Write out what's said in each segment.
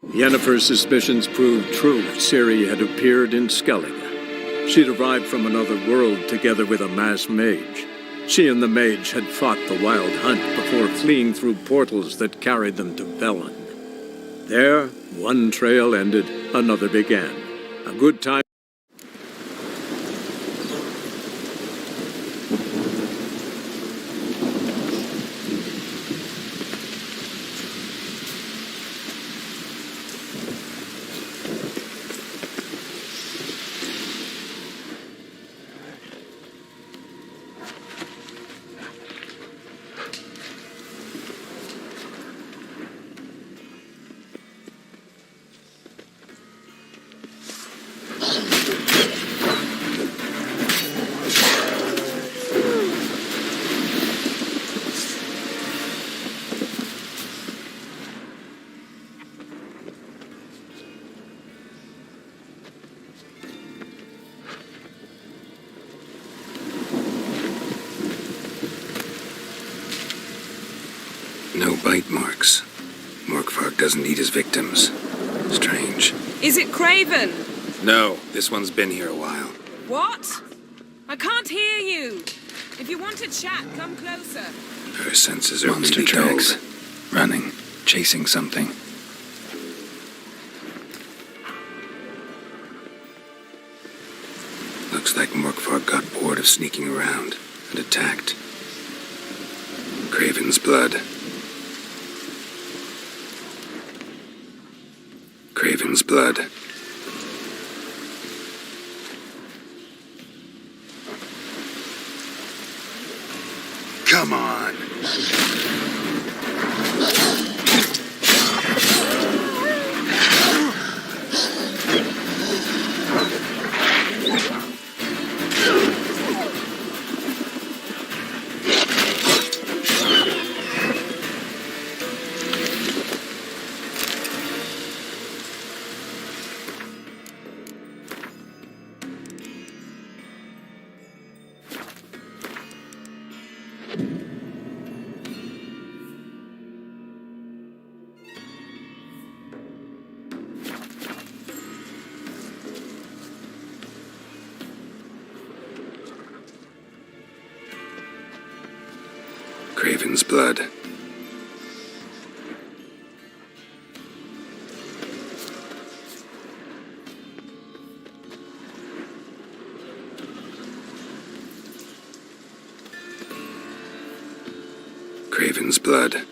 Yennefer's suspicions proved true. Ciri had appeared in Skellige. She'd arrived from another world together with a masked mage. She and the mage had fought the Wild Hunt before fleeing through portals that carried them to Velen. There, one trail ended, another began. A good time. No bite marks. Morkvark doesn't eat his victims. Strange. Is it Craven? No, this one's been here a while. What? I can't hear you. If you want to chat, come closer. Her senses are Monster really tracks. dulled. Running. Chasing something. Looks like Morkvark got bored of sneaking around and attacked. Craven's blood. Craven's blood. Come on! Craven's blood. Craven's blood.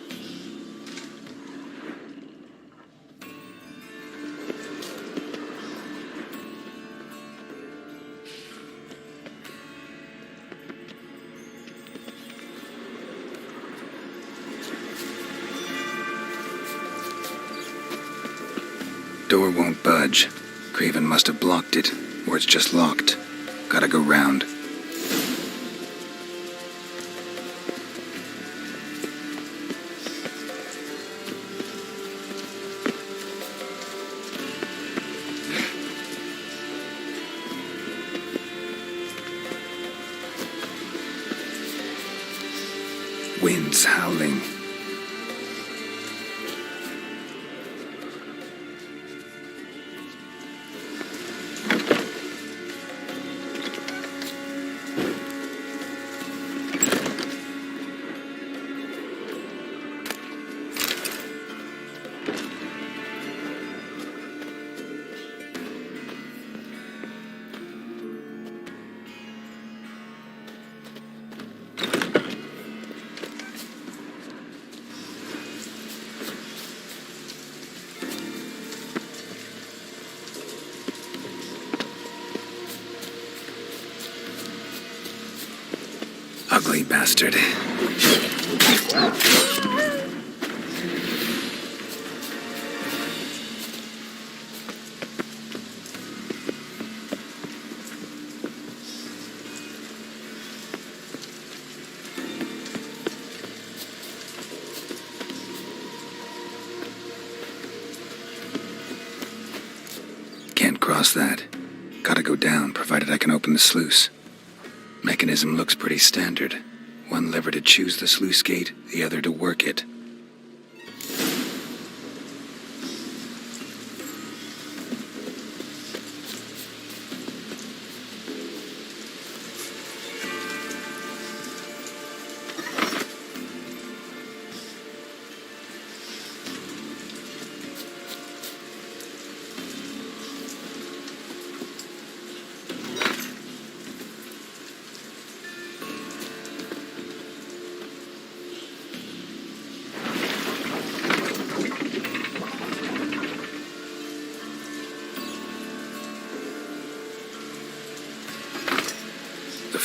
Door won't budge. Craven must have blocked it, or it's just locked. Gotta go round. Wind's howling. Ugly bastard. Can't cross that. Gotta go down, provided I can open the sluice. Mechanism looks pretty standard. One lever to choose the sluice gate, the other to work it.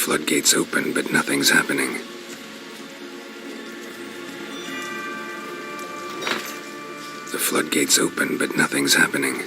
floodgates open, but nothing's happening. The floodgates open, but nothing's happening.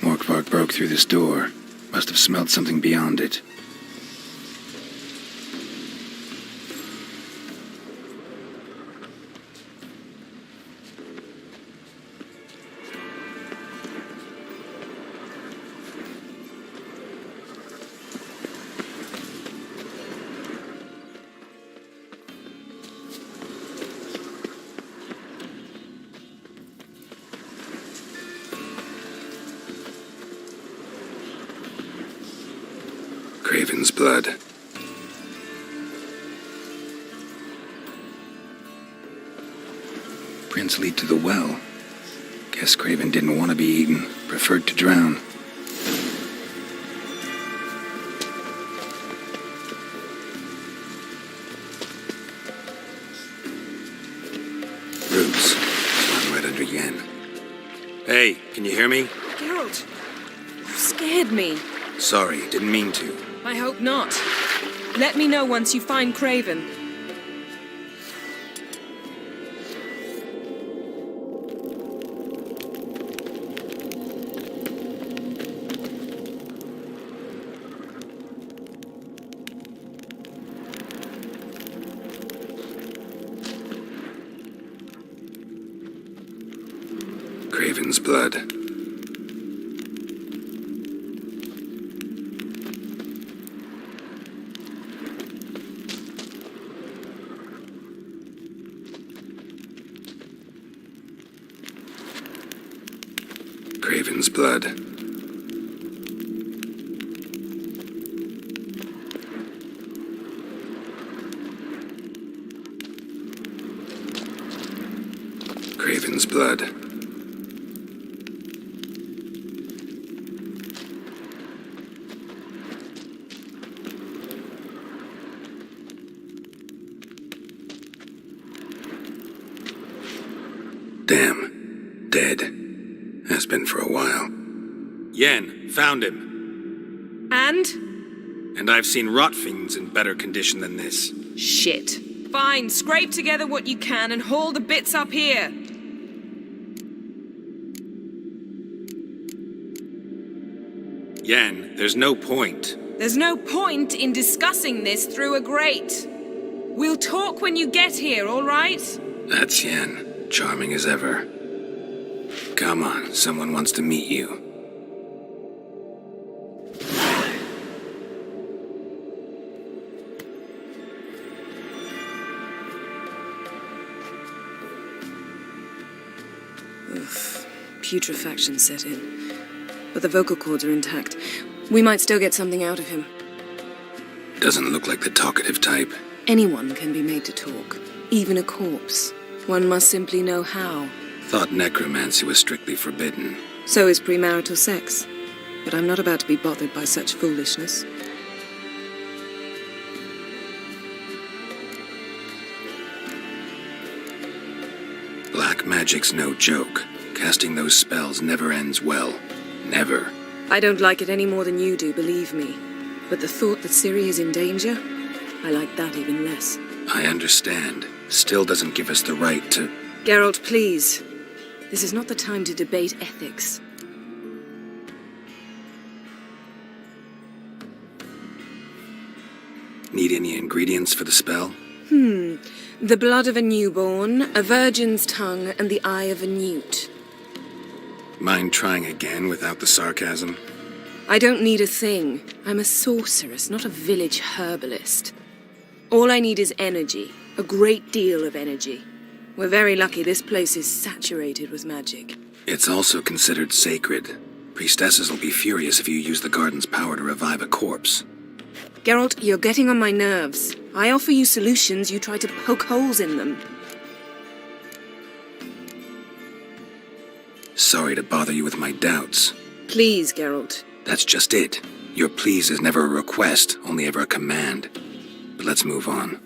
Morkvark broke through this door. Must have smelled something beyond it. Craven's blood. Prints lead to the well. Guess Craven didn't want to be eaten. Preferred to drown. Roots. One right under Yen. Hey, can you hear me? Geralt, you scared me. Sorry, didn't mean to. I hope not. Let me know once you find Craven. Craven's blood. Craven's blood. Craven's blood. Damn. Dead. Has been for a while. Yen, found him. And? And I've seen rot fiends in better condition than this. Shit. Fine, scrape together what you can and haul the bits up here. Yen, there's no point. There's no point in discussing this through a grate. We'll talk when you get here, all right? That's Yen. Charming as ever. Come on, someone wants to meet you. Putrefaction set in. But the vocal cords are intact. We might still get something out of him. Doesn't look like the talkative type. Anyone can be made to talk. Even a corpse. One must simply know how. Thought necromancy was strictly forbidden. So is premarital sex. But I'm not about to be bothered by such foolishness. Black magic's no joke. Casting those spells never ends well. Never. I don't like it any more than you do, believe me. But the thought that Ciri is in danger, I like that even less. I understand. Still doesn't give us the right to... Geralt, please. This is not the time to debate ethics. Need any ingredients for the spell? The blood of a newborn, a virgin's tongue, and the eye of a newt. Mind trying again without the sarcasm? I don't need a thing. I'm a sorceress, not a village herbalist. All I need is energy. A great deal of energy. We're very lucky this place is saturated with magic. It's also considered sacred. Priestesses will be furious if you use the garden's power to revive a corpse. Geralt, you're getting on my nerves. I offer you solutions, you try to poke holes in them. Sorry to bother you with my doubts. Please, Geralt. That's just it. Your please is never a request, only ever a command. But let's move on.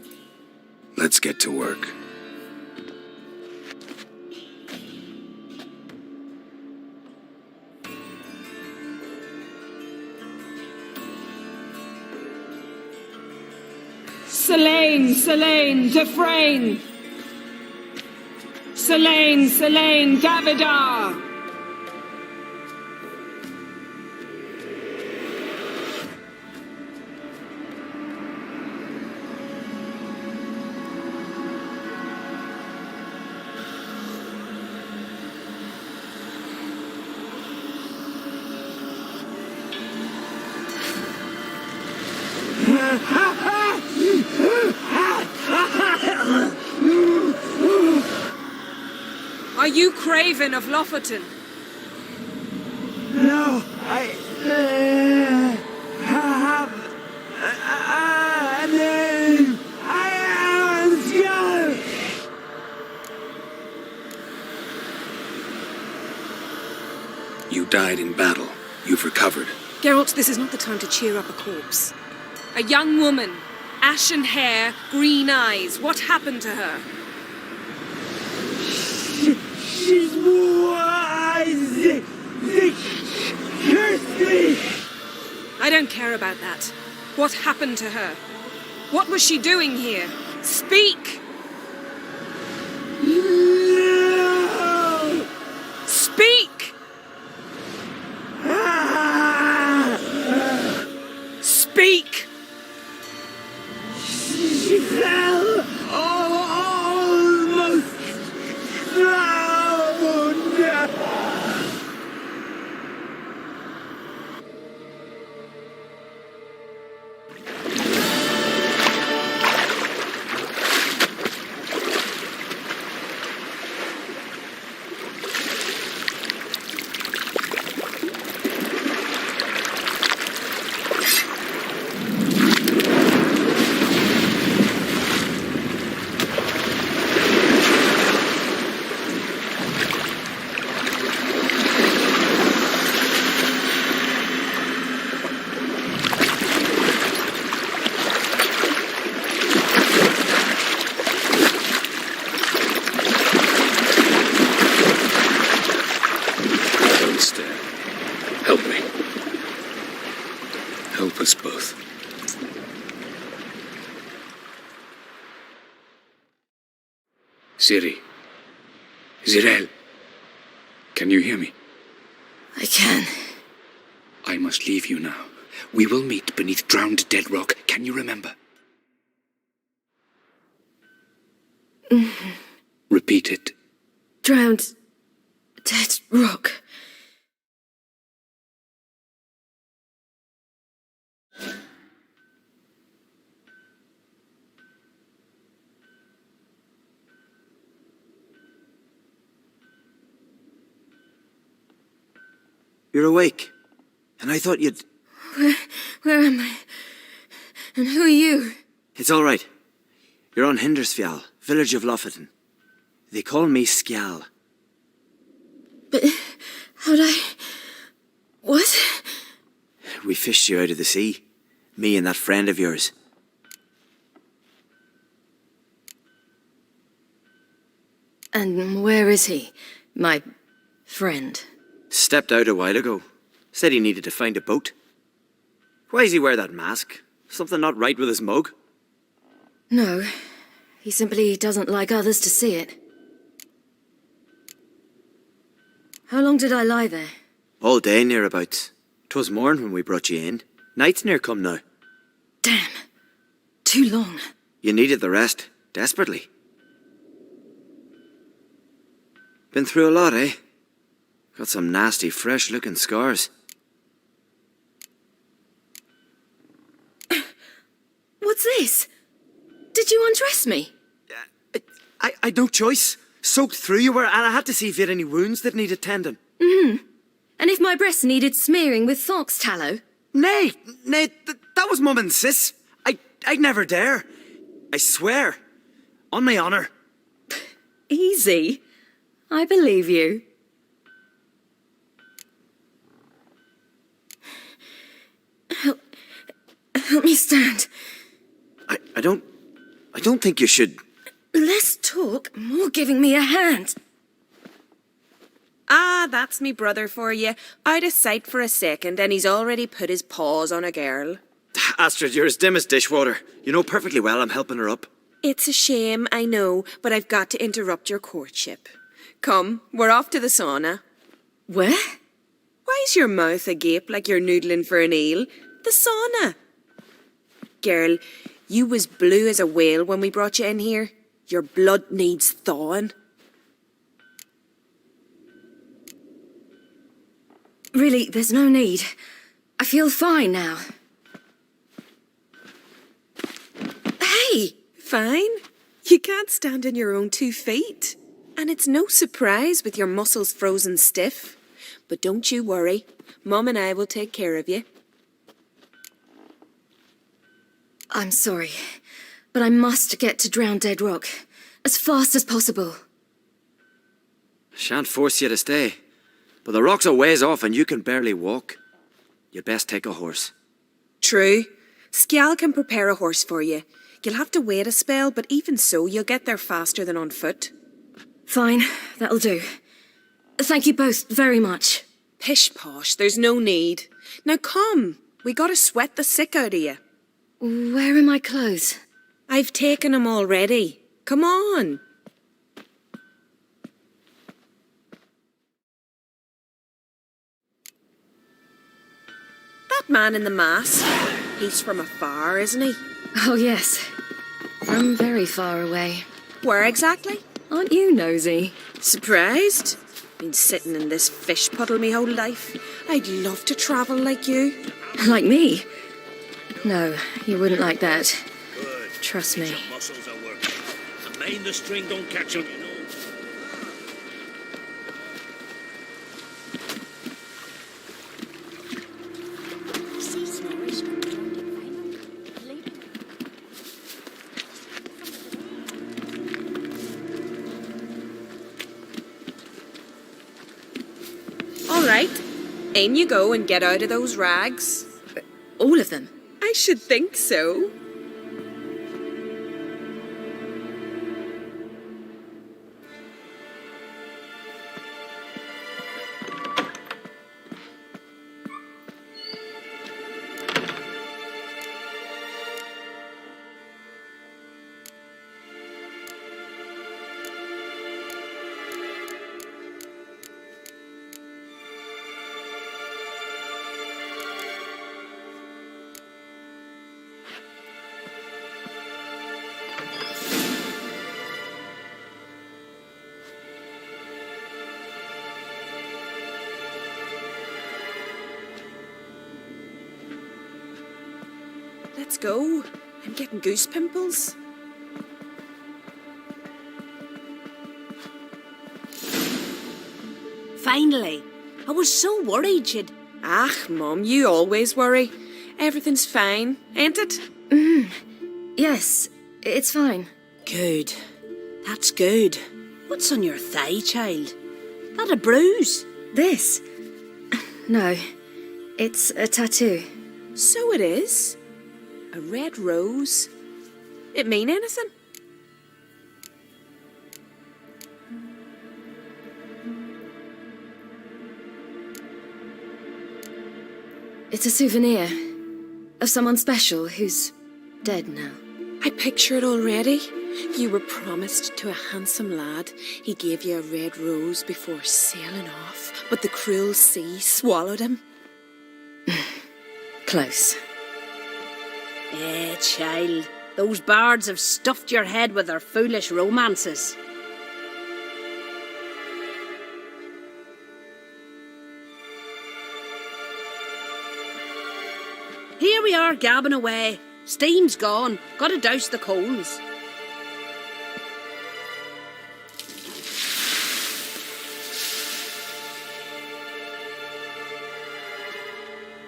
Let's get to work. Selene, Selene, Dufresne! Selene, Selene, Davidar! Are you Craven of Lofoten? No, I have a name. I am Skjal. You died in battle. You've recovered. Geralt, this is not the time to cheer up a corpse. A young woman, ashen hair, green eyes. What happened to her? She's wise. They cursed me. I don't care about that. What happened to her? What was she doing here? Speak! No. Speak! Speak! She fell almost drowned. Help me. Help us both. Ciri. Zirael. Can you hear me? I can. I must leave you now. We will meet beneath drowned dead rock. Can you remember? Repeat it. Drowned dead rock. You're awake. And I thought you'd... Where am I? And who are you? It's all right. You're on Hindersfjall, village of Lofoten. They call me Skjal. But how'd I... What? We fished you out of the sea. Me and that friend of yours. And where is he? My friend. Stepped out a while ago. Said he needed to find a boat. Why does he wear that mask? Something not right with his mug? No, He simply doesn't like others to see it. How long did I lie there? All day nearabouts. 'Twas morn when we brought you in. Night's near come now. Damn. Too long. You needed the rest, desperately. Been through a lot, eh? Got some nasty, fresh-looking scars. What's this? Did you undress me? I'd no choice. Soaked through you were, and I had to see if you had any wounds that needed tending. And if my breasts needed smearing with fox tallow? Nay, that was Mum and Sis. I'd never dare. I swear. On my honour. Easy. I believe you. Help me stand. I don't think you should. Less talk, more giving me a hand. Ah, that's me brother for you. Out of sight for a second, and he's already put his paws on a girl. Astrid, you're as dim as dishwater. You know perfectly well I'm helping her up. It's a shame, I know, but I've got to interrupt your courtship. Come, we're off to the sauna. Where? Why's your mouth agape like you're noodling for an eel? The sauna. Girl, you was blue as a whale when we brought you in here. Your blood needs thawing. Really, there's no need. I feel fine now. Hey, fine. You can't stand on your own 2 feet. And it's no surprise with your muscles frozen stiff. But don't you worry. Mum and I will take care of you. I'm sorry, but I must get to Drowned Dead Rock as fast as possible. Shan't force you to stay. But the rock's a ways off and you can barely walk. You'd best take a horse. True. Skjal can prepare a horse for you. You'll have to wait a spell, but even so, you'll get there faster than on foot. Fine, that'll do. Thank you both very much. Pish posh, there's no need. Now come, we gotta sweat the sick out of you. Where are my clothes? I've taken 'em already. Come on. That man in the mask, he's from afar, isn't he? Oh yes, from very far away. Where exactly? Aren't you nosy? Surprised? Been sitting in this fish puddle me whole life. I'd love to travel like you. Like me? No, you wouldn't like that. Good. Trust me. Your muscles are working. And mind the string don't catch on, you know. All right, in you go and get out of those rags. All of them? I should think so. Let's go. I'm getting goose pimples. Finally. I was so worried you'd... Ah, Mum, you always worry. Everything's fine, ain't it? Yes, it's fine. Good. That's good. What's on your thigh, child? That a bruise? This? No, it's a tattoo. So it is. A red rose. It mean anything? It's a souvenir of someone special who's dead now. I picture it already. You were promised to a handsome lad. He gave you a red rose before sailing off, but the cruel sea swallowed him. Close. Child. Those bards have stuffed your head with their foolish romances. Here we are gabbing away. Steam's gone. Gotta douse the coals.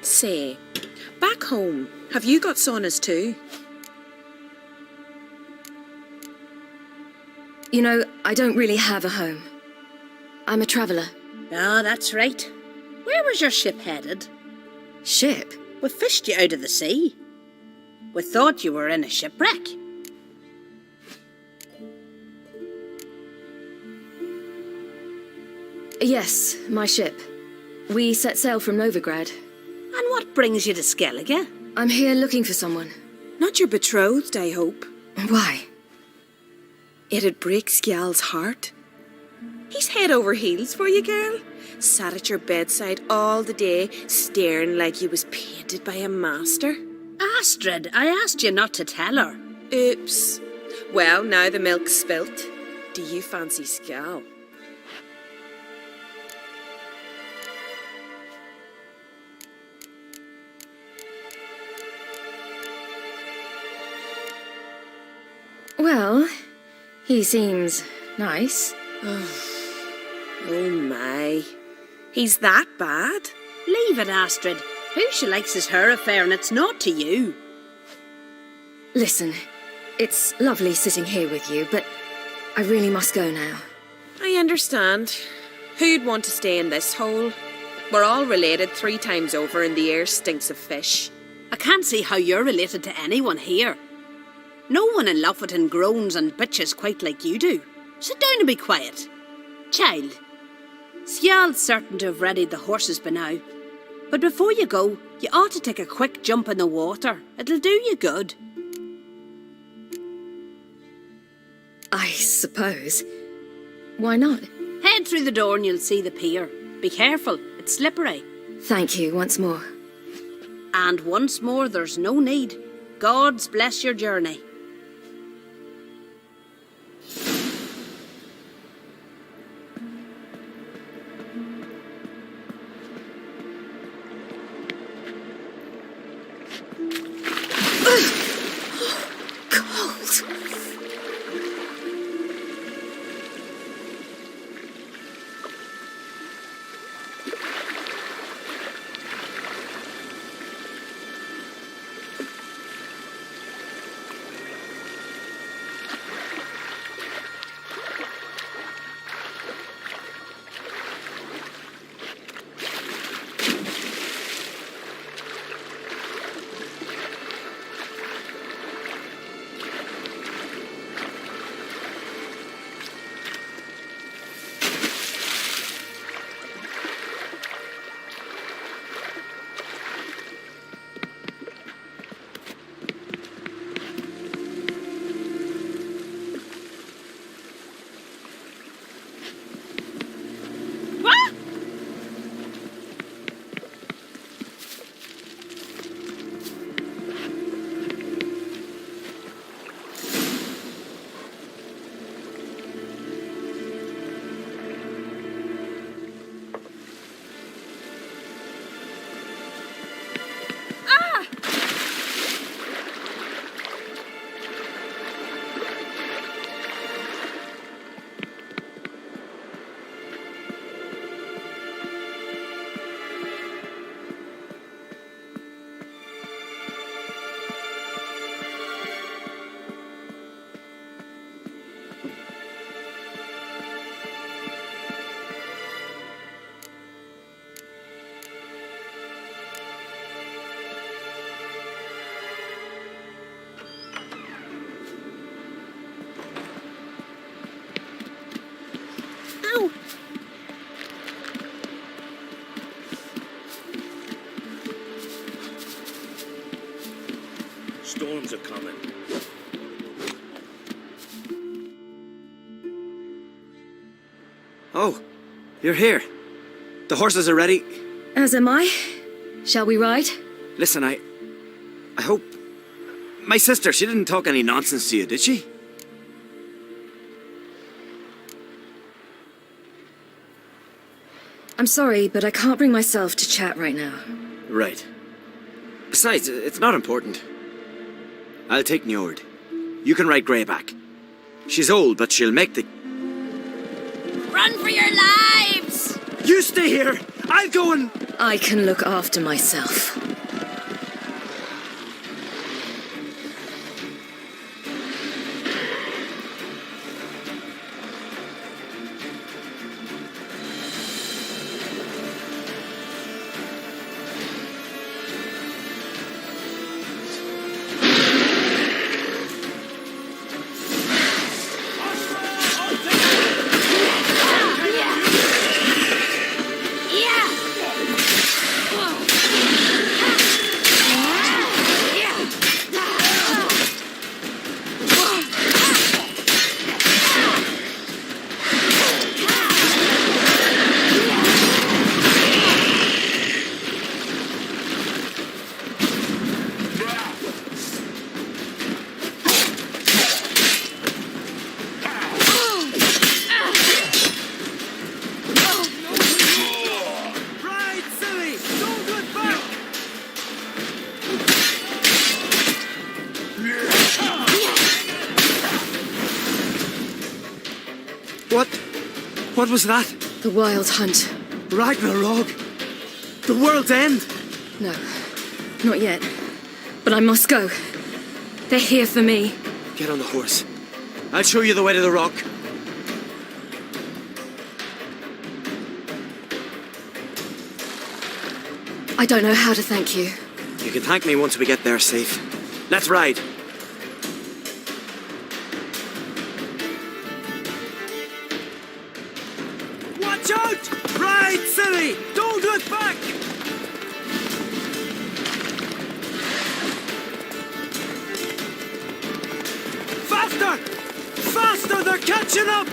Say, back home, have you got saunas too? You know, I don't really have a home. I'm a traveller. Ah, that's right. Where was your ship headed? Ship? We fished you out of the sea. We thought you were in a shipwreck. Yes, my ship. We set sail from Novigrad. And what brings you to Skellige? I'm here looking for someone. Not your betrothed, I hope. Why? It'd break Skjal's heart. He's head over heels for you, girl. Sat at your bedside all the day, staring like you was painted by a master. Astrid, I asked you not to tell her. Oops. Well, now the milk's spilt. Do you fancy Skjal? Well, he seems nice. Oh my. He's that bad? Leave it, Astrid. Who she likes is her affair and it's not to you. Listen, it's lovely sitting here with you, but I really must go now. I understand. Who'd want to stay in this hole? We're all related 3 times over and the air stinks of fish. I can't see how you're related to anyone here. No one in Lofferton groans and bitches quite like you do. Sit down and be quiet. Child, Skjal's certain to have readied the horses by now. But before you go, you ought to take a quick jump in the water. It'll do you good. I suppose. Why not? Head through the door and you'll see the pier. Be careful, it's slippery. Thank you once more. And once more, there's no need. God's bless your journey. Storms are coming. Oh, you're here. The horses are ready. As am I. Shall we ride? Listen, I hope... My sister, she didn't talk any nonsense to you, did she? I'm sorry, but I can't bring myself to chat right now. Right. Besides, it's not important. I'll take Njord. You can ride Greyback. She's old, but she'll make the... Run for your lives! You stay here! I'll go and... I can look after myself. What was that? The Wild Hunt. Ragnarok? The world's end? No, not yet. But I must go. They're here for me. Get on the horse. I'll show you the way to the rock. I don't know how to thank you. You can thank me once we get there safe. Let's ride. Watch out! Ride, silly! Don't look back! Faster! Faster! They're catching up!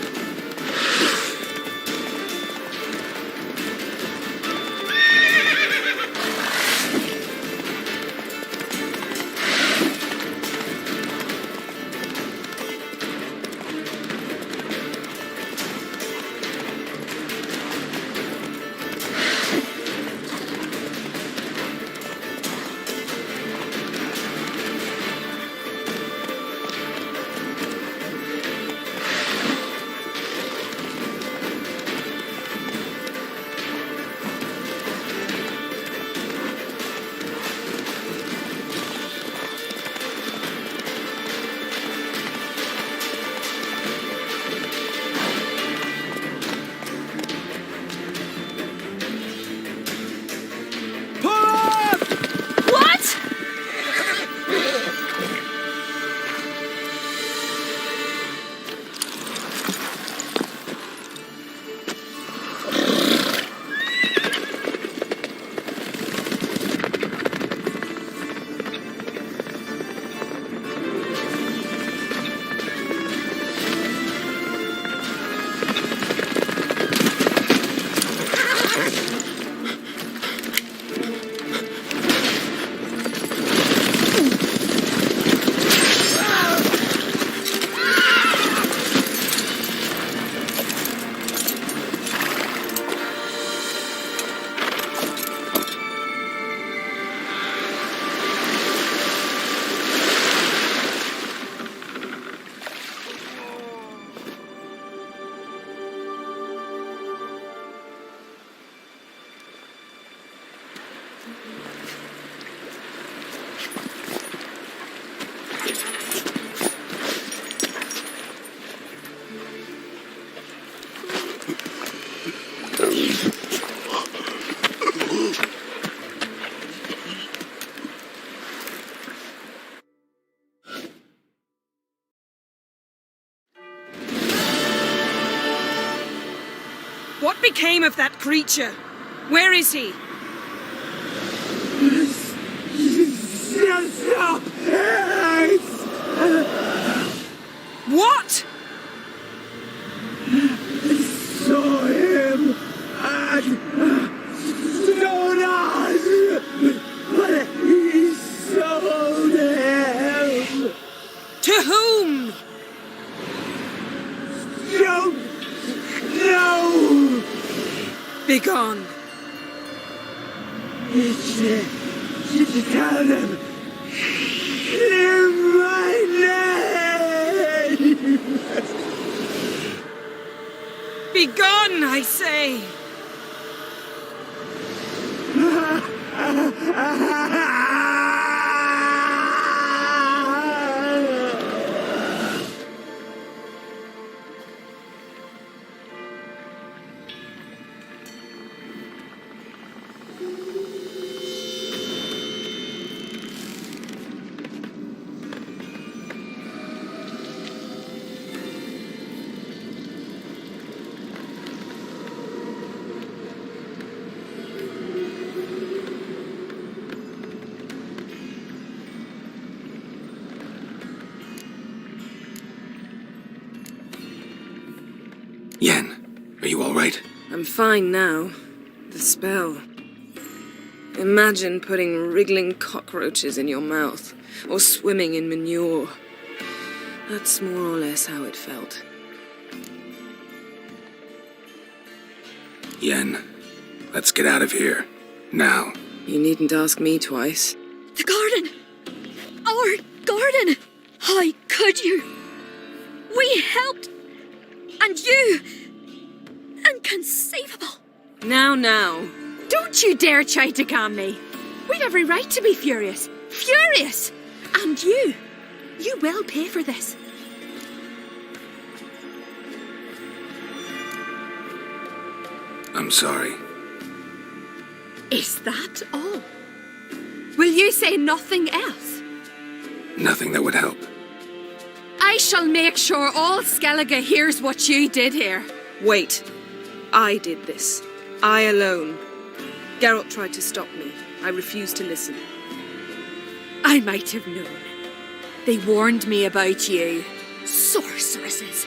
What became of that creature? Where is he? What? Saw him. Begone! Tell them! In my name! Begone, I say! Yen, are you all right? I'm fine now. The spell. Imagine putting wriggling cockroaches in your mouth, or swimming in manure. That's more or less how it felt. Yen, let's get out of here. Now. You needn't ask me twice. The garden! Our garden! How could you? We helped! And you! Inconceivable! Now. Don't you dare try to calm me. We've every right to be furious. Furious! And you will pay for this. I'm sorry. Is that all? Will you say nothing else? Nothing that would help. I shall make sure all Skellige hears what you did here. Wait. I did this. I alone. Geralt tried to stop me. I refused to listen. I might have known. They warned me about you. Sorceresses.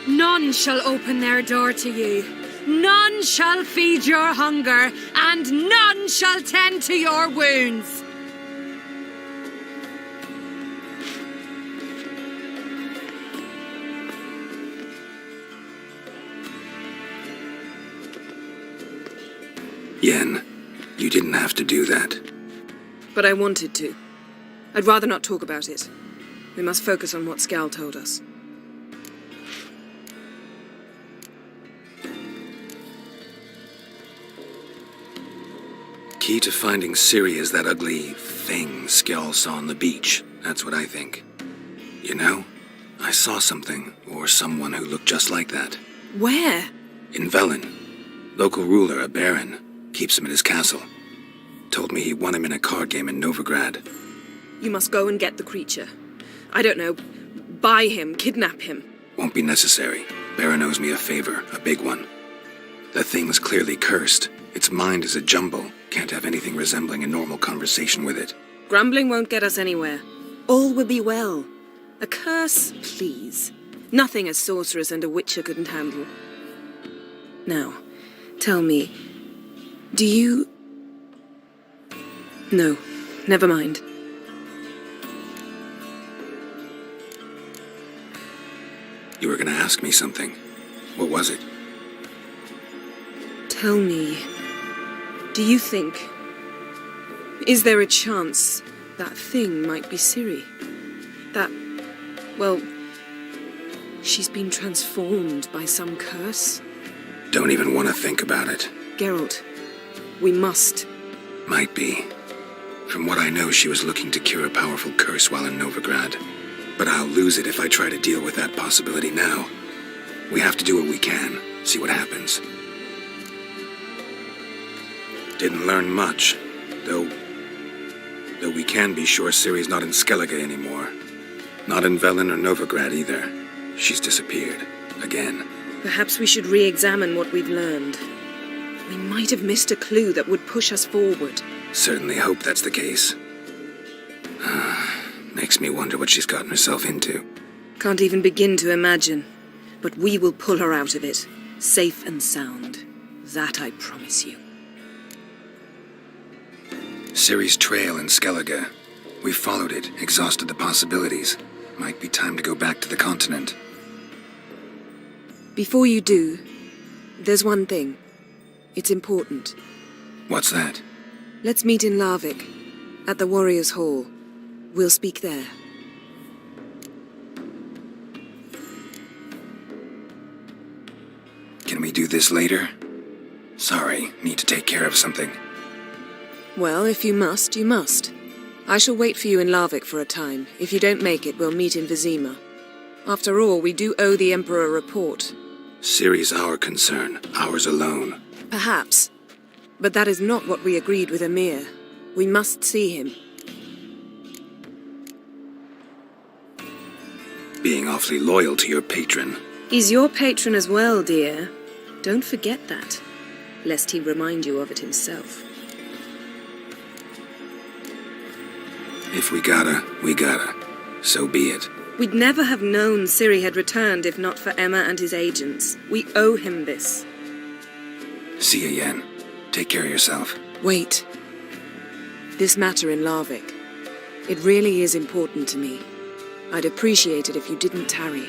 None shall open their door to you. None shall feed your hunger, and none shall tend to your wounds. Yen, you didn't have to do that. But I wanted to. I'd rather not talk about it. We must focus on what Skal told us. Key to finding Ciri is that ugly thing Skjall saw on the beach. That's what I think. You know, I saw something, or someone who looked just like that. Where? In Velen. Local ruler, a baron, keeps him in his castle. Told me he won him in a card game in Novigrad. You must go and get the creature. I don't know, buy him, kidnap him. Won't be necessary. Baron owes me a favor, a big one. The thing's clearly cursed. Its mind is a jumble. Can't have anything resembling a normal conversation with it. Grumbling won't get us anywhere. All will be well. A curse, please. Nothing a sorceress and a witcher couldn't handle. Now, tell me, do you... No, never mind. You were gonna ask me something. What was it? Tell me, do you think... Is there a chance that thing might be Ciri? That... well... she's been transformed by some curse? Don't even want to think about it. Geralt, we must. Might be. From what I know, she was looking to cure a powerful curse while in Novigrad. But I'll lose it if I try to deal with that possibility now. We have to do what we can, see what happens. Didn't learn much, though we can be sure Ciri's not in Skellige anymore. Not in Velen or Novigrad either. She's disappeared. Again. Perhaps we should re-examine what we've learned. We might have missed a clue that would push us forward. Certainly hope that's the case. Makes me wonder what she's gotten herself into. Can't even begin to imagine. But we will pull her out of it, safe and sound. That I promise you. Ciri's trail in Skellige. We've followed it, exhausted the possibilities. Might be time to go back to the continent. Before you do, There's one thing. It's important. What's that? Let's meet in Larvik, at the Warriors' Hall. We'll speak there. Can we do this later? Sorry, need to take care of something. Well, if you must, you must. I shall wait for you in Larvik for a time. If you don't make it, we'll meet in Vizima. After all, we do owe the Emperor a report. Ciri's our concern, ours alone. Perhaps. But that is not what we agreed with Emir. We must see him. Being awfully loyal to your patron. He's your patron as well, dear. Don't forget that, lest he remind you of it himself. If we gotta, we gotta. So be it. We'd never have known Ciri had returned if not for Emma and his agents. We owe him this. See ya, Yen. Take care of yourself. Wait. This matter in Larvik. It really is important to me. I'd appreciate it if you didn't tarry.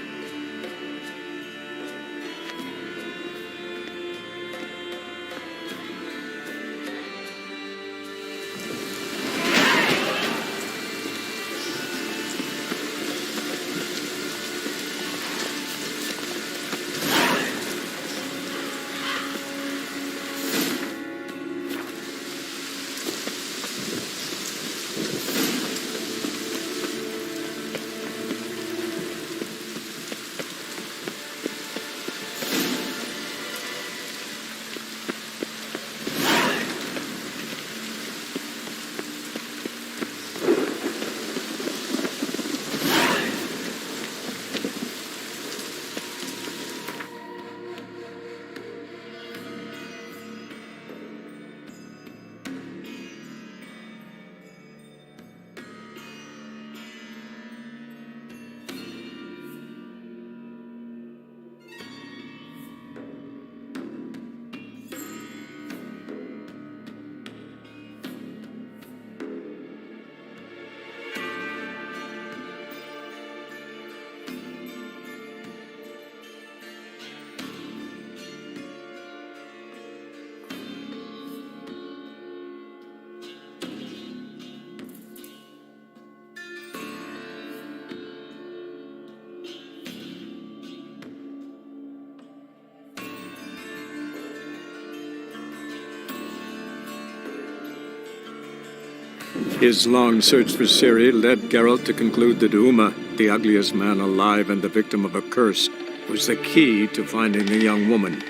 His long search for Ciri led Geralt to conclude that Uma, the ugliest man alive and the victim of a curse, was the key to finding the young woman.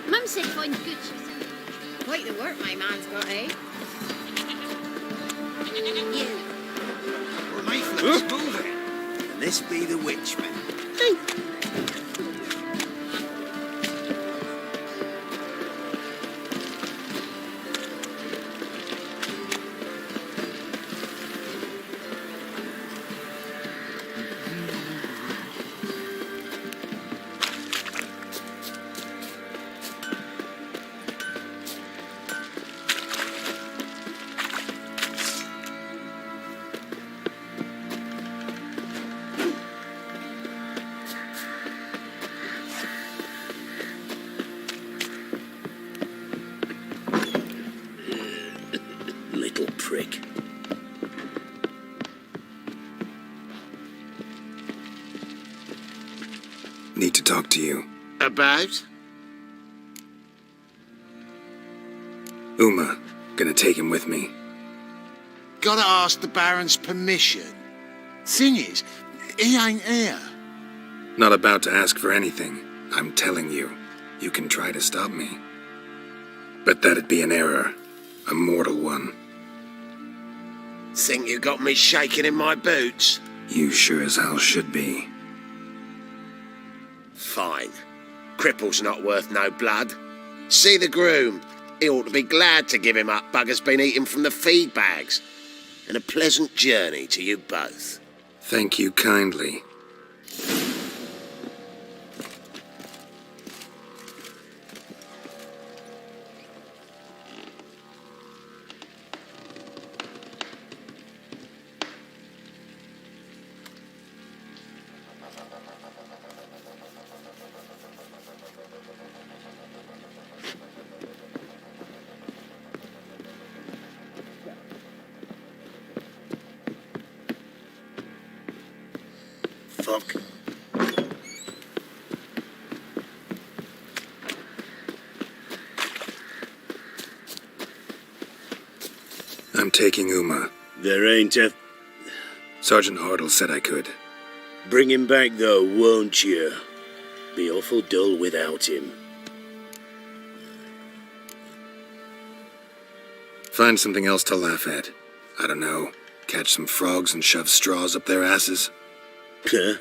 Mum said find good, she said. Quite the work my man's got, eh? You. Well, Mayfield's moving. And this be the Witchman. Little prick. Need to talk to you. About? Uma. Gonna take him with me. Gotta ask the Baron's permission. Thing is, he ain't here. Not about to ask for anything. I'm telling you. You can try to stop me. But that'd be an error. A mortal one. Think you got me shaking in my boots? You sure as hell should be. Fine. Cripple's not worth no blood. See the groom. He ought to be glad to give him up. bugger's been eating from the feed bags. And a pleasant journey to you both. Thank you kindly. Fuck. I'm taking Uma. There ain't a... Sergeant Hartle said I could. Bring him back, though, won't you? Be awful dull without him. Find something else to laugh at. I don't know. Catch some frogs and shove straws up their asses. Huh?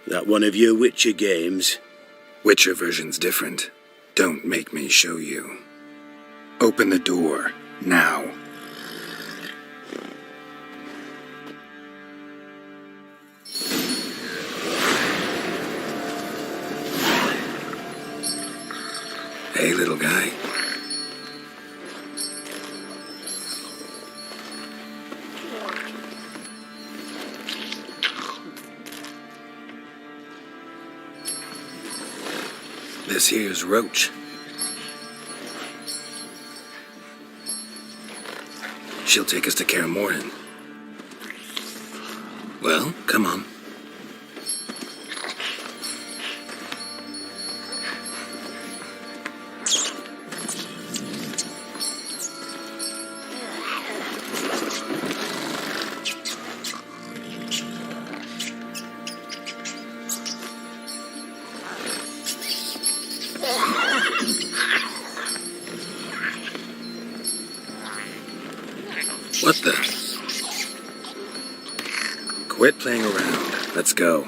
That one of your Witcher games? Witcher version's different. Don't make me show you. Open the door, now. Hey, little guy. This here's Roach. She'll take us to Kaer Morhen. Well, come on. What the? Quit playing around. Let's go.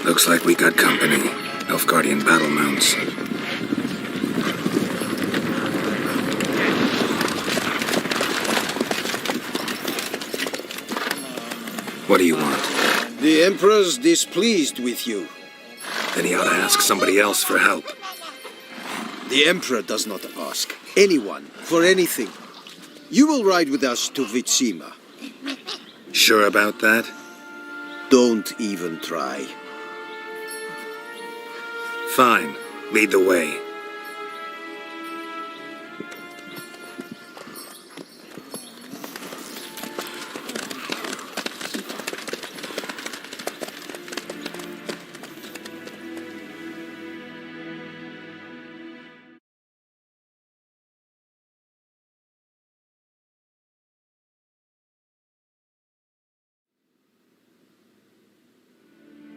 Looks like we got company. Nilfgaardian battle mounts. What do you want? The Emperor's displeased with you. Then he ought to ask somebody else for help. The Emperor does not ask anyone for anything. You will ride with us to Vitsima. Sure about that? Don't even try. Fine. Lead the way.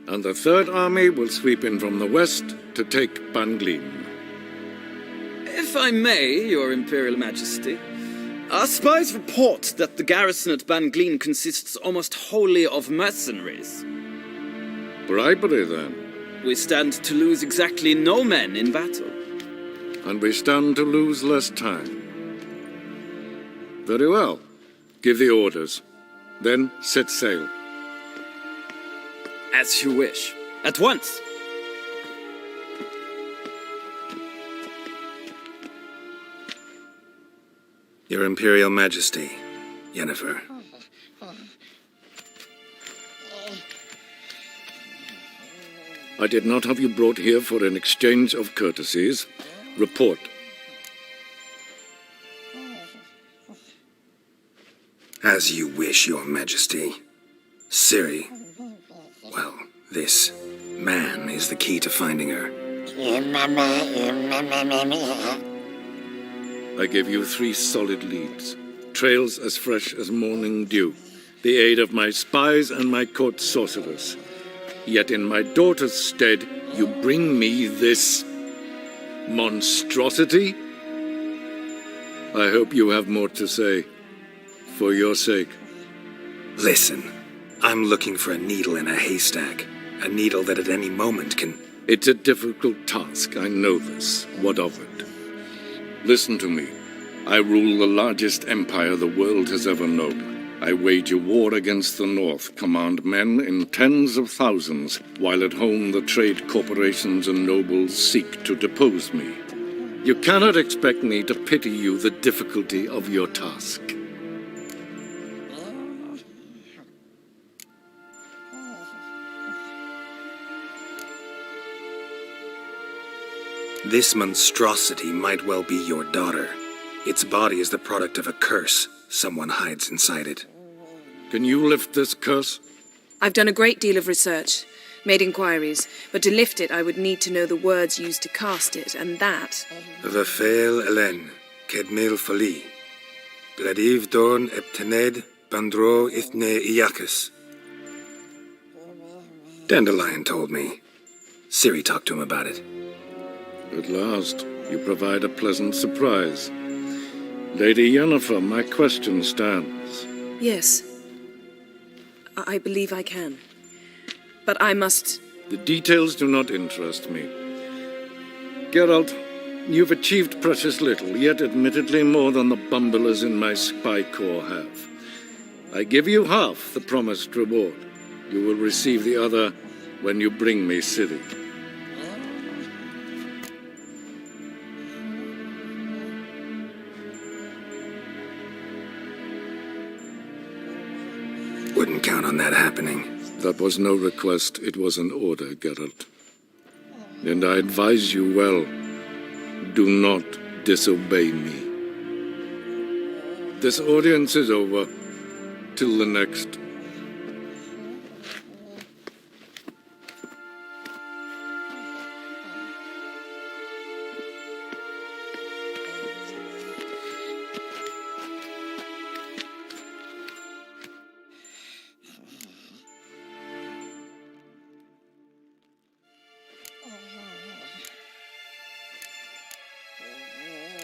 And the Third Army will sweep in from the west to take Banglin. If I may, Your Imperial Majesty, our spies report that the garrison at Banglin consists almost wholly of mercenaries. Bribery, then. We stand to lose exactly no men in battle. And we stand to lose less time. Very well. Give the orders. Then set sail. As you wish. At once! Your Imperial Majesty, Yennefer. I did not have you brought here for an exchange of courtesies. Report. As you wish, Your Majesty. Ciri. Well, this man is the key to finding her. I give you 3 solid leads. Trails as fresh as morning dew. The aid of my spies and my court sorcerers. Yet in my daughter's stead, you bring me this monstrosity? I hope you have more to say. For your sake. Listen, I'm looking for a needle in a haystack. A needle that at any moment can... It's a difficult task, I know this. What of it? Listen to me. I rule the largest empire the world has ever known. I wage a war against the North, command men in tens of thousands, while at home the trade corporations and nobles seek to depose me. You cannot expect me to pity you the difficulty of your task. This monstrosity might well be your daughter. Its body is the product of a curse. Someone hides inside it. Can you lift this curse? I've done a great deal of research, made inquiries, but to lift it I would need to know the words used to cast it, and that... Vafel Elen, Kedmil Fali, Gladiv Dorn Eptened, Bandro Ithne Iakis. Dandelion told me. Ciri talked to him about it. At last, you provide a pleasant surprise. Lady Yennefer, my question stands. Yes. I believe I can. But I must... The details do not interest me. Geralt, you've achieved precious little, yet admittedly more than the bumblers in my spy corps have. I give you half the promised reward. You will receive the other when you bring me Ciri. Wouldn't count on that happening. That was no request, it was an order, Geralt. And I advise you well, do not disobey me. This audience is over. Till the next.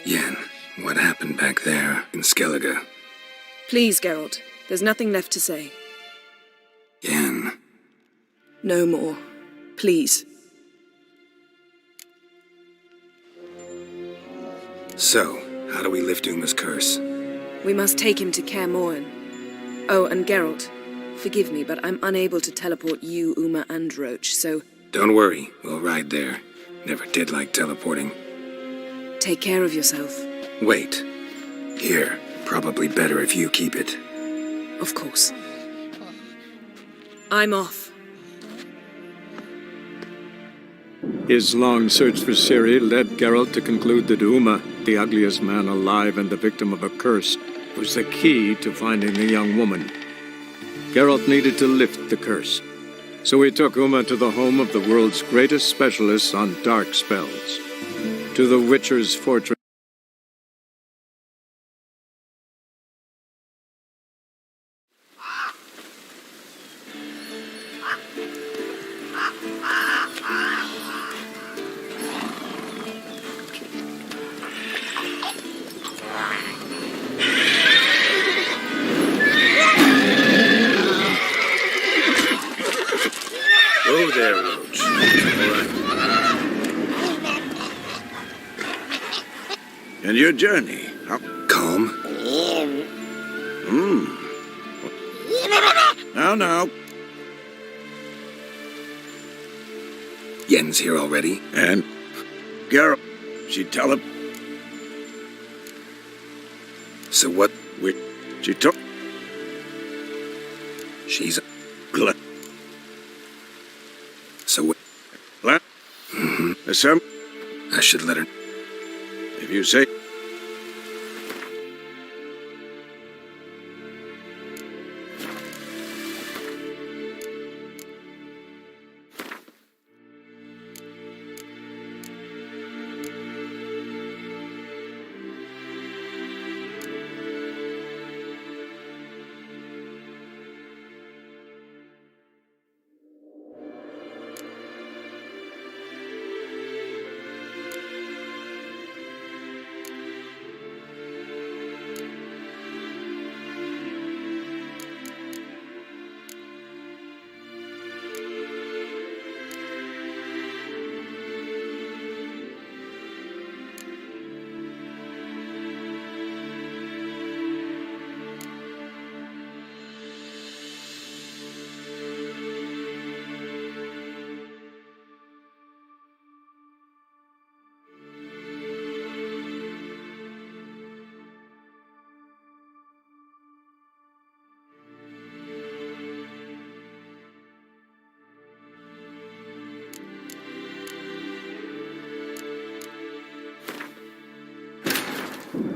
Yen, what happened back there in Skellige? Please, Geralt. There's nothing left to say. Yen. No more. Please. So, how do we lift Uma's curse? We must take him to Kaer Morhen. Oh, and Geralt, forgive me, but I'm unable to teleport you, Uma, and Roach, so... Don't worry, we'll ride there. Never did like teleporting. Take care of yourself. Wait. Here. Probably better if you keep it. Of course. I'm off. His long search for Ciri led Geralt to conclude that Uma, the ugliest man alive and the victim of a curse, was the key to finding the young woman. Geralt needed to lift the curse, so he took Uma to the home of the world's greatest specialists on dark spells, to the Witcher's fortress. Oh there, Roach. All right. And your journey? Calm? Now. Yen's here already? And Geralt, she tell him. So what? She took. She's... Glut. So what? Glut. Some. I should let her... If you say...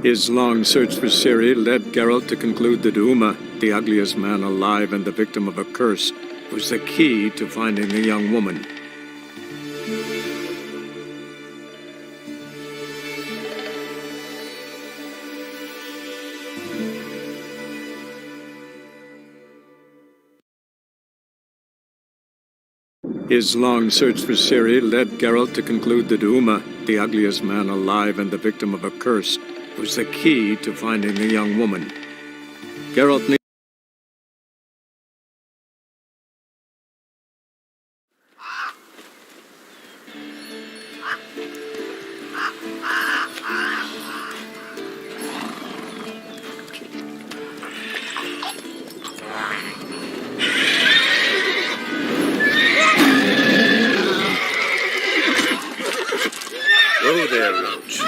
His long search for Ciri led Geralt to conclude that Uma, the ugliest man alive and the victim of a curse, was the key to finding the young woman. His long search for Ciri led Geralt to conclude that Uma, the ugliest man alive and the victim of a curse, was the key to finding the young woman. Geralt knew. Oh there, Roach.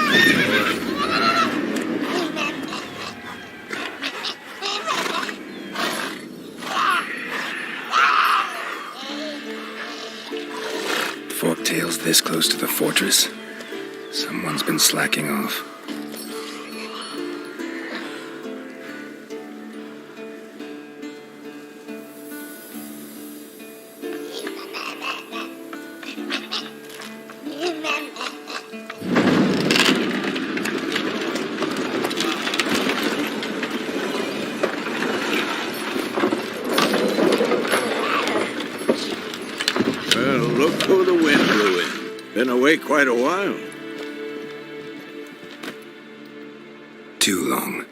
Forktail's this close to the fortress? Someone's been slacking off. Well, look who the wind blew in. Been away quite a while. Too long.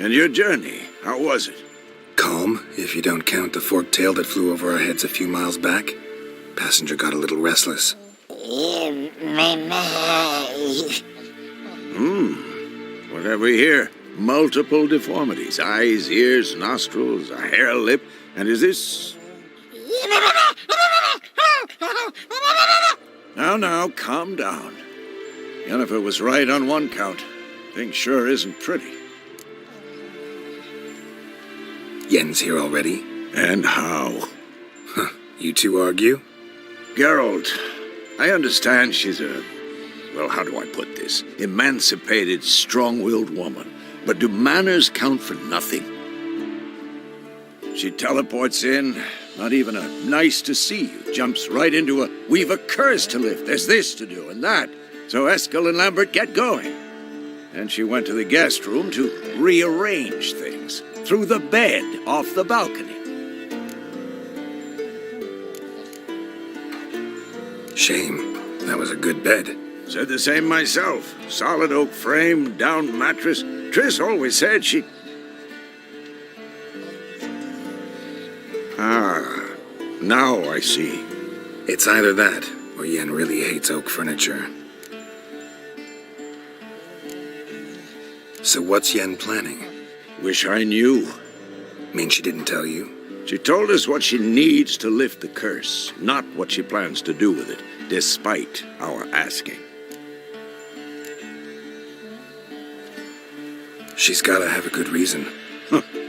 And your journey, how was it? Calm, if you don't count the forktail that flew over our heads a few miles back. Passenger got a little restless. What have we here? Multiple deformities. Eyes, ears, nostrils, a hair lip. And is this... Now, calm down. Yennefer was right on one count. Thing sure isn't pretty. Yen's here already? And how? Huh. You two argue? Geralt, I understand she's a... Well, how do I put this? Emancipated, strong-willed woman. But do manners count for nothing? She teleports in, not even a nice to see you, jumps right into a we've a curse to lift, there's this to do and that. So Eskel and Lambert get going. And she went to the guest room to rearrange things. Through the bed, off the balcony. Shame. That was a good bed. Said the same myself. Solid oak frame, down mattress. Triss always said she... Ah, now I see. It's either that, or Yen really hates oak furniture. So what's Yen planning? Wish I knew. Mean she didn't tell you? She told us what she needs to lift the curse, not what she plans to do with it, despite our asking. She's gotta have a good reason.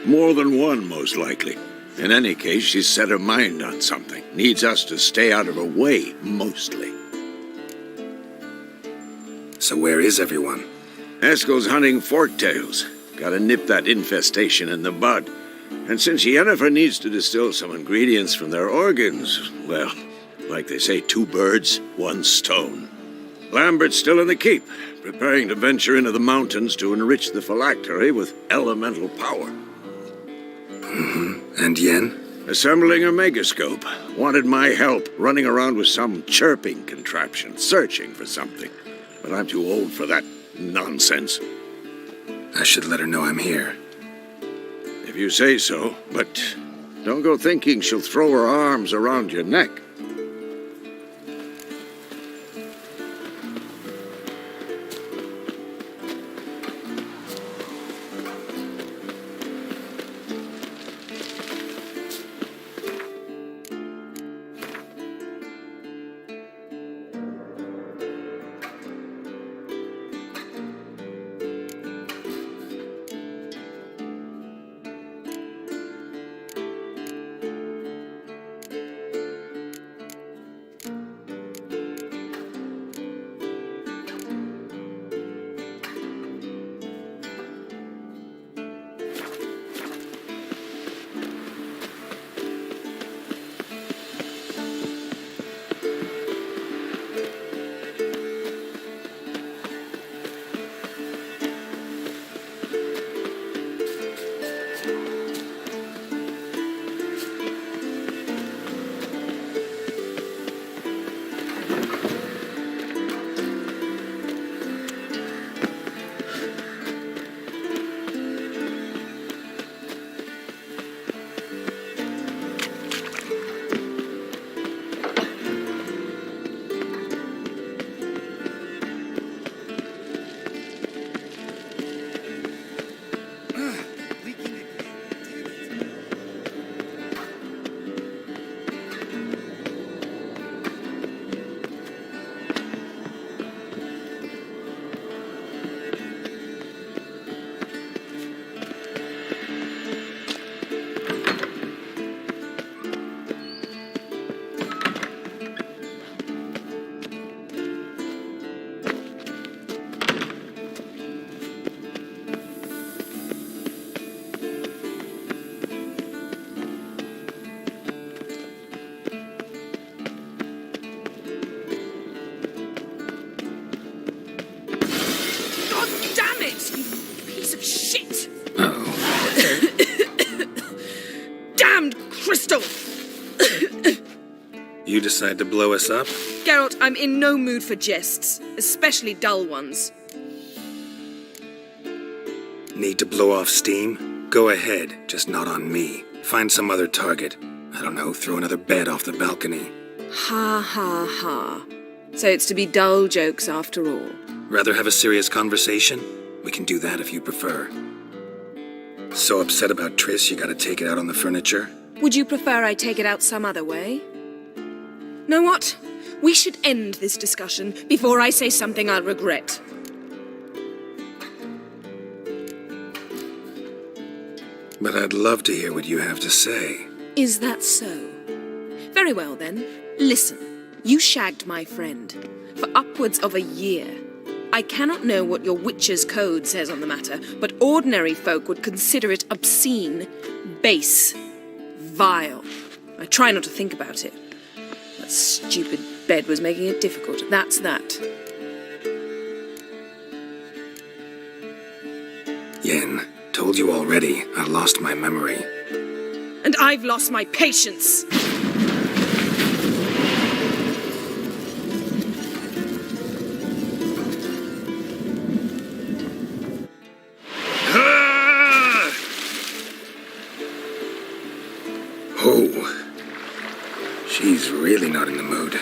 More than one, most likely. In any case, she's set her mind on something. Needs us to stay out of her way, mostly. So where is everyone? Eskel's hunting forktails. Gotta nip that infestation in the bud. And since Yennefer needs to distill some ingredients from their organs, well, like they say, 2 birds, 1 stone. Lambert's still in the keep, preparing to venture into the mountains to enrich the phylactery with elemental power. And Yen? Assembling a megascope. Wanted my help running around with some chirping contraption, searching for something. But I'm too old for that nonsense. I should let her know I'm here. If you say so, but don't go thinking she'll throw her arms around your neck. You decide to blow us up? Geralt, I'm in no mood for jests, especially dull ones. Need to blow off steam? Go ahead, just not on me. Find some other target. I don't know, throw another bed off the balcony. Ha ha ha. So it's to be dull jokes after all. Rather have a serious conversation? We can do that if you prefer. So upset about Triss you gotta take it out on the furniture? Would you prefer I take it out some other way? Know what? We should end this discussion before I say something I'll regret. But I'd love to hear what you have to say. Is that so? Very well then. Listen, you shagged my friend for upwards of a year. I cannot know what your witch's code says on the matter, but ordinary folk would consider it obscene, base, vile. I try not to think about it. That stupid bed was making it difficult. That's that. Yen, told you already, I lost my memory. And I've lost my patience! Oh, she's really not in the mood.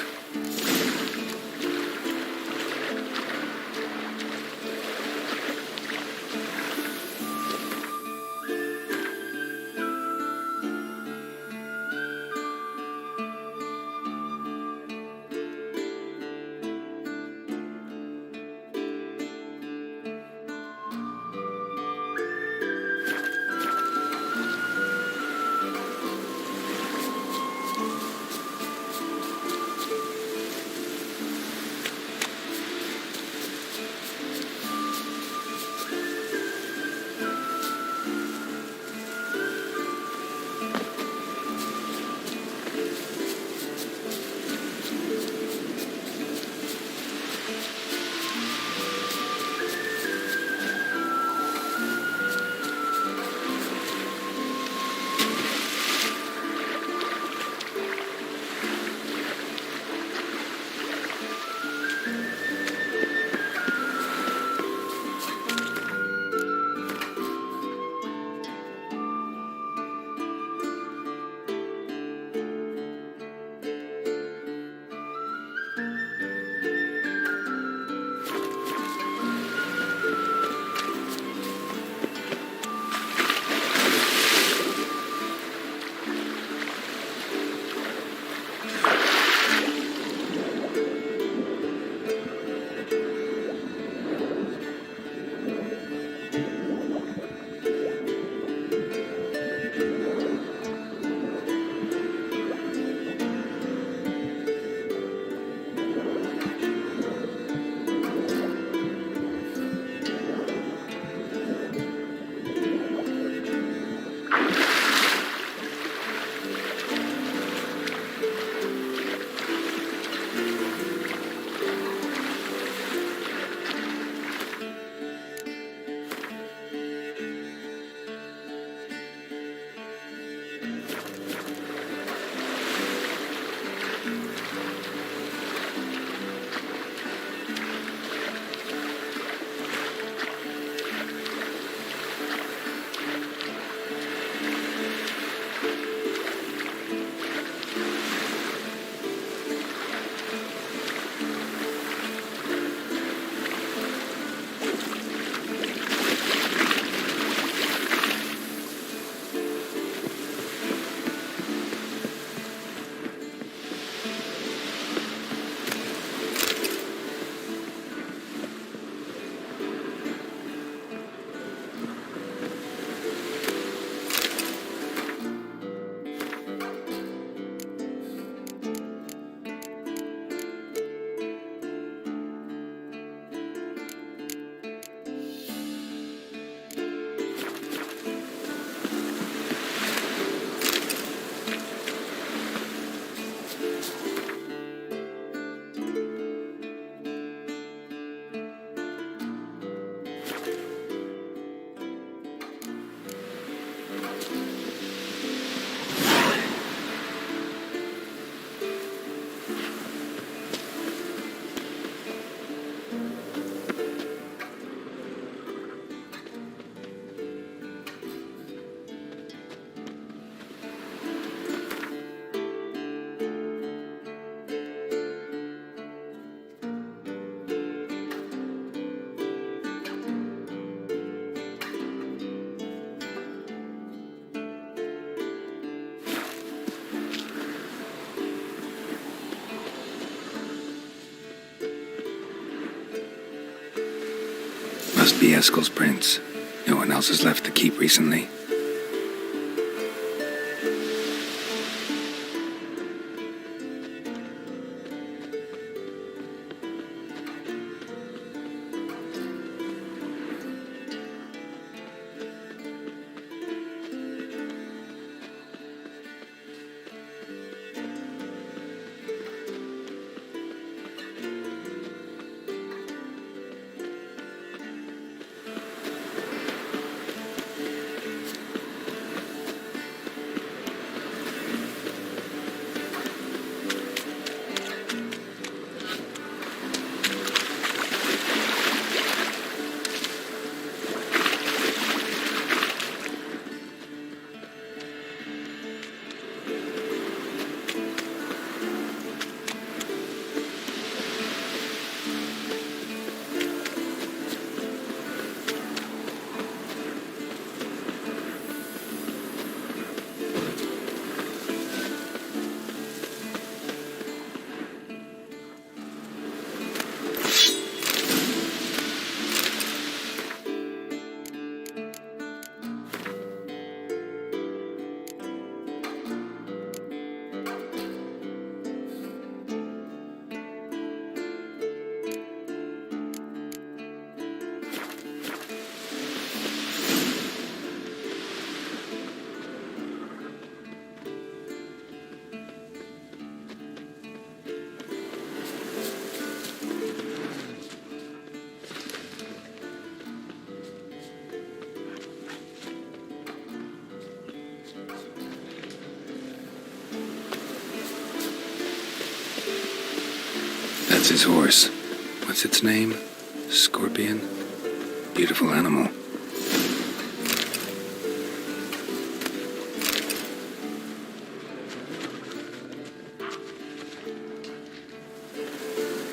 Must be Eskel's prints. No one else has left the keep recently. That's his horse. What's its name? Scorpion? Beautiful animal.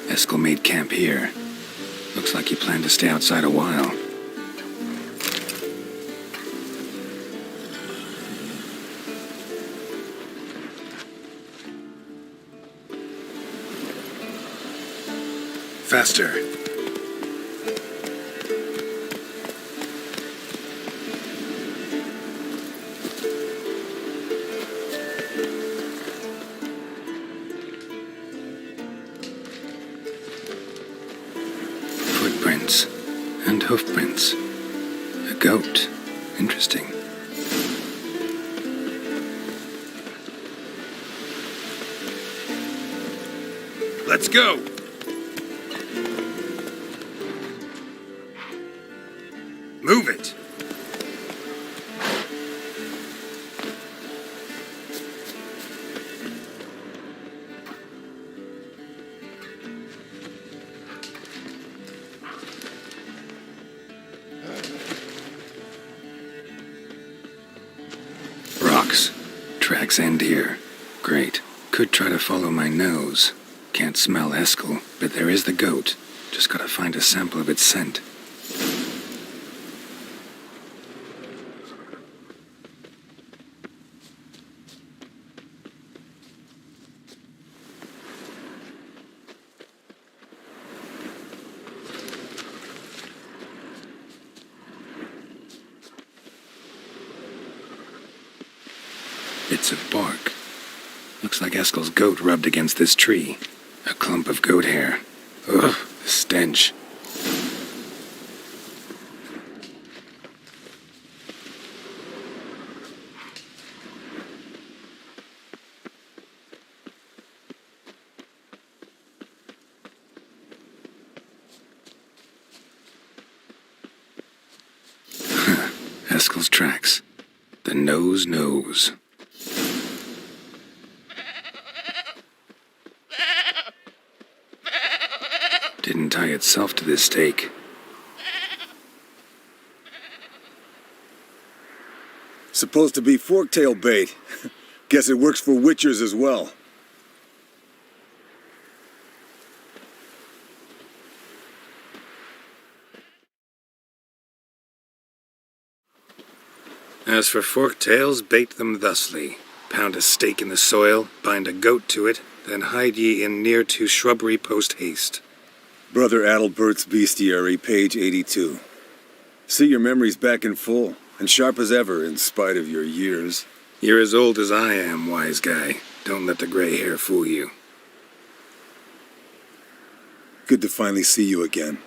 Eskel made camp here. Looks like he planned to stay outside a while. Faster. Footprints and hoofprints. A goat. Interesting. Let's go! Move it! Rocks. Tracks end here. Great. Could try to follow my nose. Can't smell Eskel, but there is the goat. Just gotta find a sample of its scent. Bits of bark. Looks like Eskel's goat rubbed against this tree. A clump of goat hair. Ugh, the stench. Eskel's tracks. The nose knows. Didn't tie itself to this stake. Supposed to be forktail bait. Guess it works for witchers as well. As for forktails, bait them thusly. Pound a stake in the soil, bind a goat to it, then hide ye in near to shrubbery post haste. Brother Adalbert's Bestiary, page 82. See, your memory's back in full, and sharp as ever in spite of your years. You're as old as I am, wise guy. Don't let the gray hair fool you. Good to finally see you again.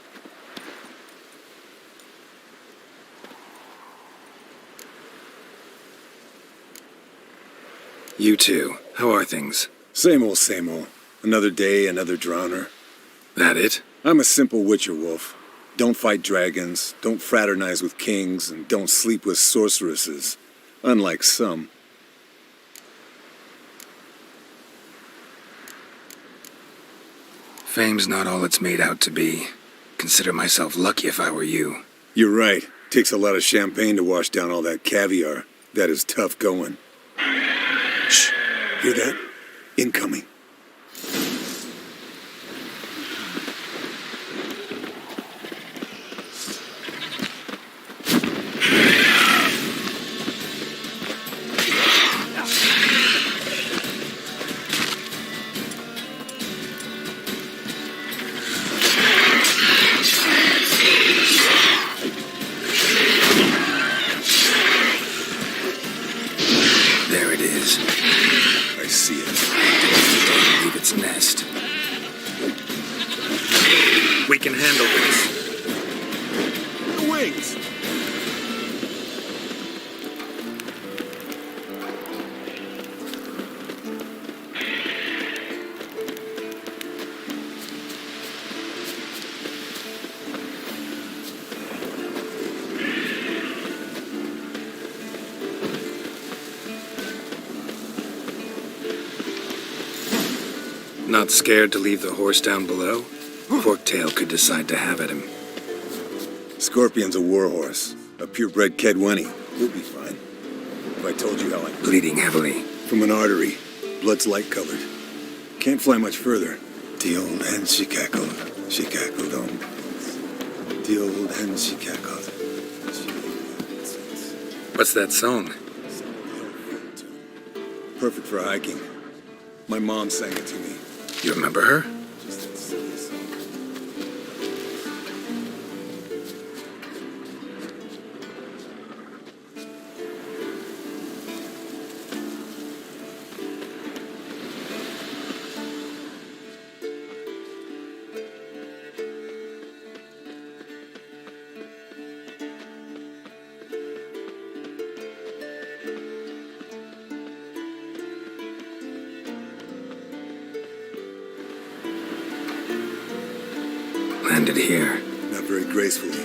You too. How are things? Same old, same old. Another day, another drowner. That it? I'm a simple witcher wolf. Don't fight dragons, don't fraternize with kings, and don't sleep with sorceresses. Unlike some. Fame's not all it's made out to be. Consider myself lucky if I were you. You're right. Takes a lot of champagne to wash down all that caviar. That is tough going. Shh. Hear that? Incoming. There it is. I see it. Don't leave its nest. We can handle this. The wings! Not scared to leave the horse down below? Forktail could decide to have at him. Scorpion's a warhorse. A purebred Kedwenny. We'll be fine. If I told you how I'm Bleeding heavily. from an artery. Blood's light-colored. Can't fly much further. The old hen she cackled on. The old hen she cackled. What's that song? Perfect for hiking. My mom sang it to me. You remember her? Landed here. Not very gracefully.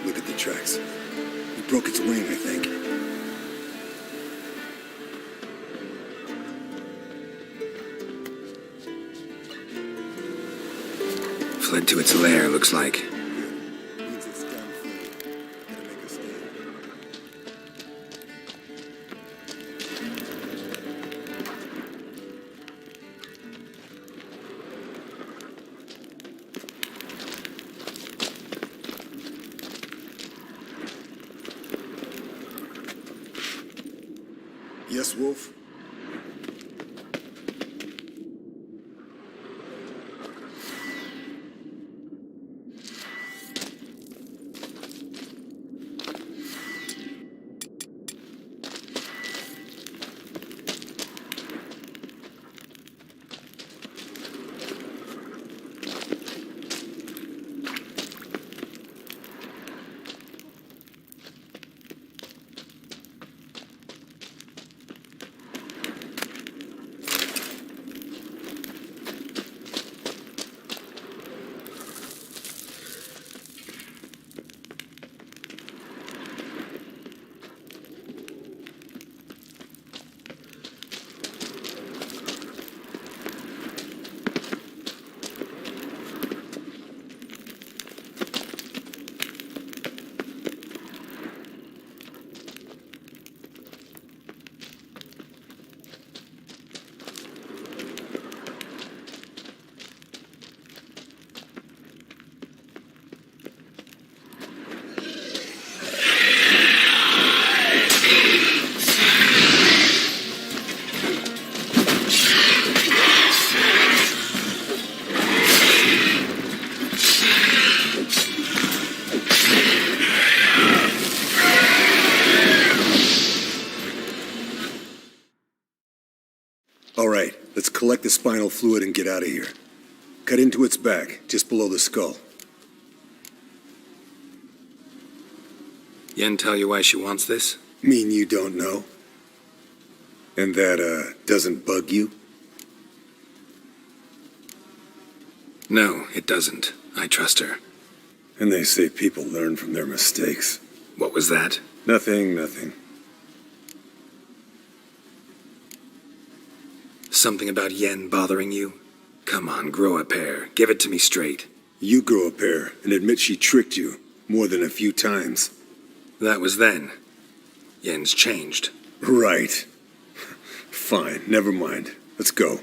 Look at the tracks. It broke its wing, I think. Fled to its lair, looks like. Means it's down the field. Gotta make a stand. Yes, Wolf? collect the spinal fluid and get out of here. Cut into its back, just below the skull. Yen tell you why she wants this? Mean you don't know? And that, doesn't bug you? No, it doesn't. I trust her. And they say people learn from their mistakes. What was that? Nothing. Something about Yen bothering you? Come on, grow a pair. Give it to me straight. You grow a pair and admit she tricked you more than a few times. That was then. Yen's changed. Right. Fine, never mind. Let's go.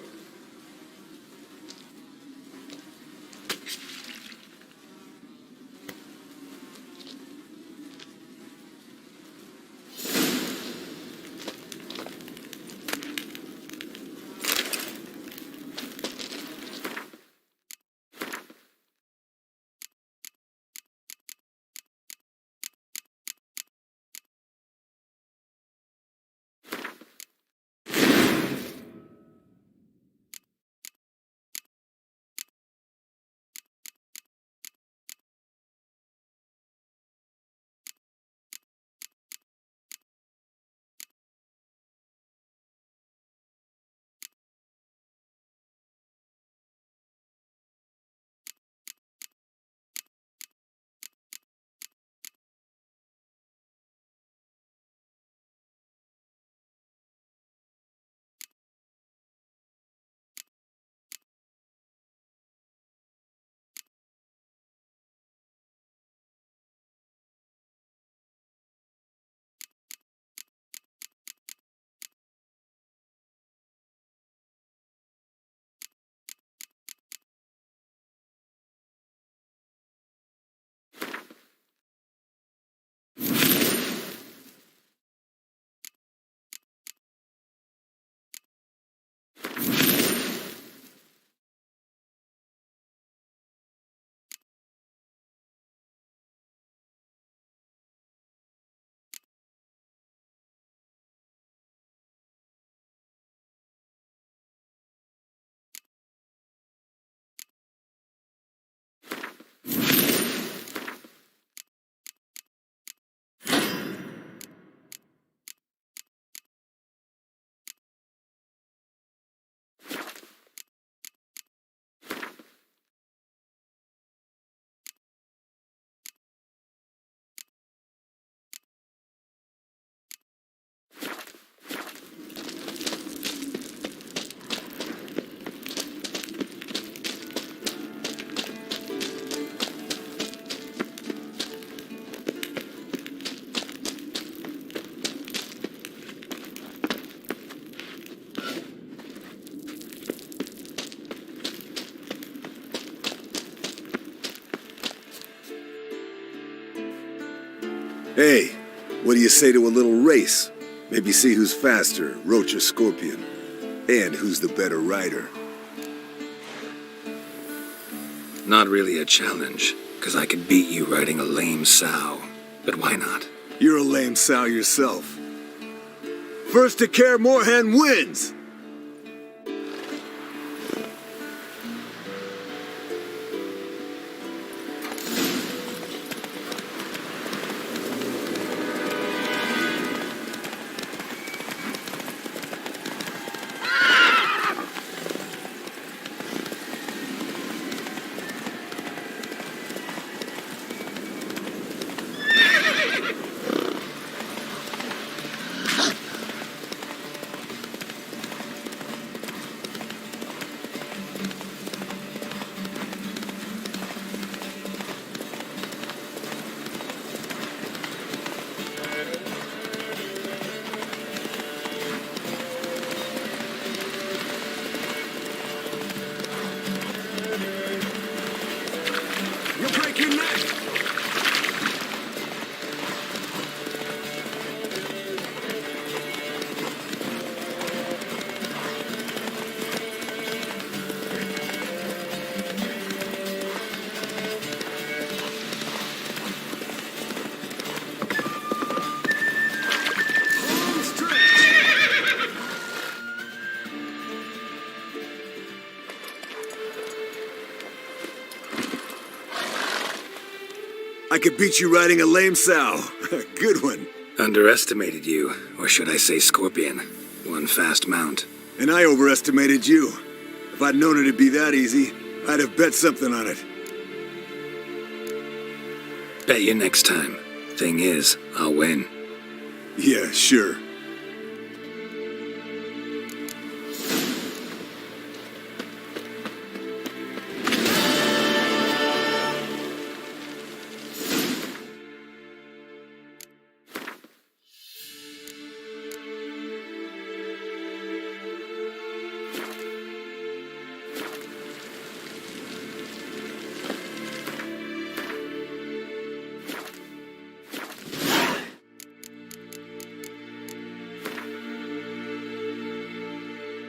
Hey, what do you say to a little race? Maybe see who's faster, Roach or Scorpion. And who's the better rider. Not really a challenge, because I could beat you riding a lame sow. But why not? You're a lame sow yourself. First to Kaer Morhen wins! could beat you riding a lame sow. Good one. Underestimated you, or should I say Scorpion. One fast mount. And I overestimated you. If I'd known it'd be that easy, I'd have bet something on it. Bet you next time. Thing is, I'll win. Yeah, sure.